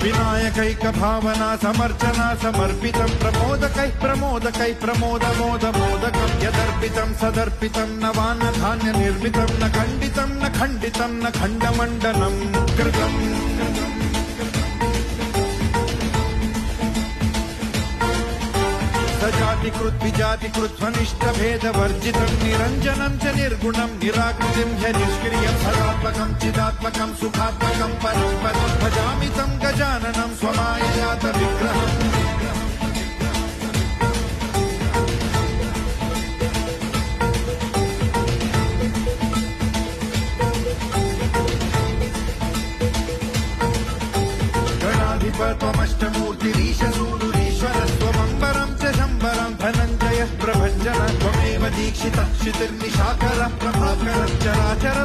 विनायकैक भावना समर्चना समर्पितं प्रमोदकै प्रमोदकै प्रमोदमोदमोदकं यदर्पितं सदर्पितं नवान्न धान्य निर्मितं न खण्डितं न खण्डितं न खण्डमण्डनं कृतम् सजातिकृत विजातिकृत स्वनिष्ठ भेद वर्जितं निरञ्जनं च निर्गुणं निराकृतिं च निष्क्रियं सदात्मकं चिदात्मकं सुखात्मकं परं पदं भजामि तं गजाननं स्वमाययात विग्रहम् गणाधिपत्वमष्टमूर्तिरीशसूरुरीश्वरस्त्वमम्बरं च शम्बरं धनञ्जयः प्रभञ्जन त्वमेव दीक्षितः क्षितिर्निशाकरः प्रभाकरश्चराचर